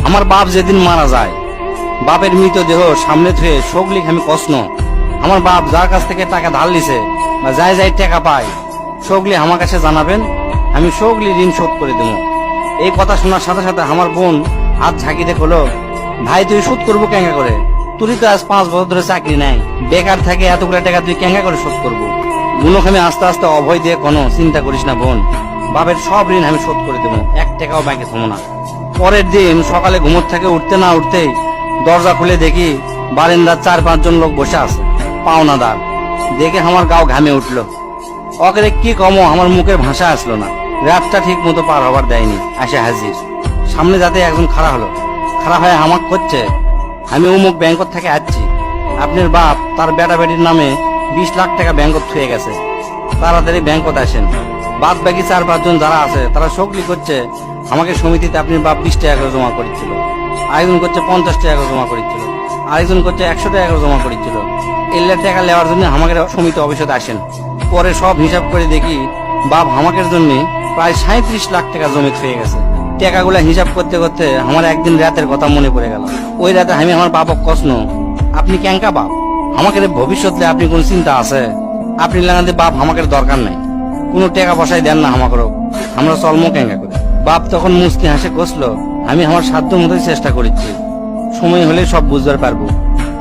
আমার বাপ যেদিন মারা যায়, বাপের মৃতদেহ সামনে থুয়ে শোক লিখ আমি কষ্ণ। আমার বাপ যার কাছ থেকে টাকা ধার লিছে বা যাই যাই টাকা পায়, শোকলি আমার কাছে জানাবেন, আমি শোকলি ঋণ শোধ করে দেবো। এই কথা শোনার সাথে সাথে আমার বোন হাত ঝাঁকি দিয়ে হলো, ভাই তুই শোধ করবো কেঙ্গা করে? তুই তো আজ 5 বছর ধরে চাকরি নাই, বেকার থাকে, এতগুলো টাকা তুই কেঙ্গা করে শোধ করবো? বুনক আমি আস্তে আস্তে অভয় দিয়ে কোনো চিন্তা করিস না বোন, বাপের সব ঋণ আমি শোধ করে দেবো, 1 টাকাও ব্যাংকে থমো না। পরের দিন সকালে ঘুমোর থেকে উঠতে না উঠতেই দরজা খুলে দেখি বারান্দার 4-5 জন লোক বসে আছে, পাওনাদার। দেখে আমার গাও ঘামে উঠলো। অকেরে কি কমো, আমার মুখের ভাষা আসলো না। রাতটা ঠিক মতো পার হবার দেয়নি, আসে হাজির। সামনে যাতে একজন খাড়া হলো, খাড়া হয়ে আমাকে করছে, আমি অমুক ব্যাংক থেকে আসছি, আপনার বাপ তার বেটা বেটির নামে 20 লাখ টাকা ব্যাংকত থুয়ে গেছে, তাড়াতাড়ি ব্যাংকত আসেন। বাদ বাকি 4-5 জন যারা আছে তারা শোকলি করছে, আমাকে সমিতিতে আপনার বাপ 20 টাকা করে জমা করেছিল, আরেকজন করছে 50 টাকা করে জমা করেছিল, আরেকজন করছে 100 টাকা করে জমা করেছিল। এলে টাকা নেওয়ার জন্য আমাকে সমিতি অফিসে আসেন। পরে সব হিসাব করে দেখি বাপ আমাকে জন্য প্রায় 37 লাখ টাকা জমি হয়ে গেছে। টাকাগুলা হিসাব করতে করতে আমার একদিন রাতের কথা মনে পড়ে গেল। ওই রাতে আমি আমার বাপক কষ্ণ, আপনি ক্যাঙ্কা বাপ, আমাকে ভবিষ্যতে আপনি কোন চিন্তা আছে? আপনি লাগাতে বাপ আমাকে দরকার নাই, কোনো টাকা পয়সায় দেন না আমাকে, আমরা চলমো ক্যাঙ্কা করে। বাপ তখন মুচকি হাসে কষলো, আমি আমার সাধ্য মতোই চেষ্টা করেছি, সময় হলে সব বুঝবার পারবো।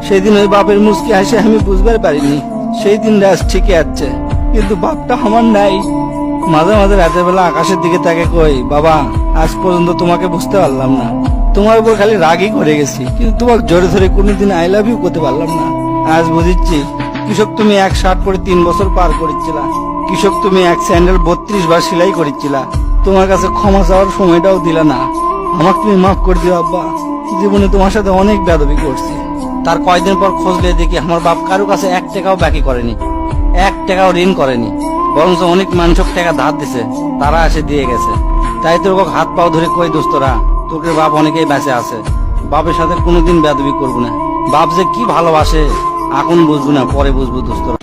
সেই দিন ওই বাপের মুচকি হাসে আমি বুঝবার পারিনি। সেই দিন রাত ঠিকই আছে, কিন্তু বাপটা আমার নাই। মাঝে মাঝে রাতের বেলা আকাশের দিকে তাকে কই, বাবা আজ পর্যন্ত তোমাকে বুঝতে পারলাম না, তোমার উপর খালি রাগই করে গেছি, কিন্তু তোমাকে জোরে ধরে কোনোদিন আই লাভ ইউ করতে পারলাম না। আজ বুঝিচ্ছি, কৃষক তুমি 1 শার্ট পরে 3 বছর পার করেছিলা, কৃষক তুমি 1 স্যান্ডেল 32 বার সেলাই করেছিলা, তোমার কাছে ক্ষমা চাওয়ার সময়টাও দিলা না। আমাকে তুমি মাফ করে দিও আব্বা, জীবনে তোমার সাথে অনেক বেয়াদবি করছি। তার কয়েকদিন পর খোঁজলে দেখি আমার বাপ কারো কাছে 1 টাকাও বাকি করেনি, 1 টাকাও ঋণ করেনি, বরঞ্চ অনেক মানুষক টাকা ধার দিছে, তারা এসে দিয়ে গেছে। তাই তোর হাত পাও ধরে কই, দোস্তরা তোকে বাপ অনেকেই বেঁচে আছে, বাপের সাথে কোনোদিন বেয়াদবি করবো না। বাপ যে কি ভালোবাসে এখন বুঝবো না, পরে বুঝবো দোস্তরা।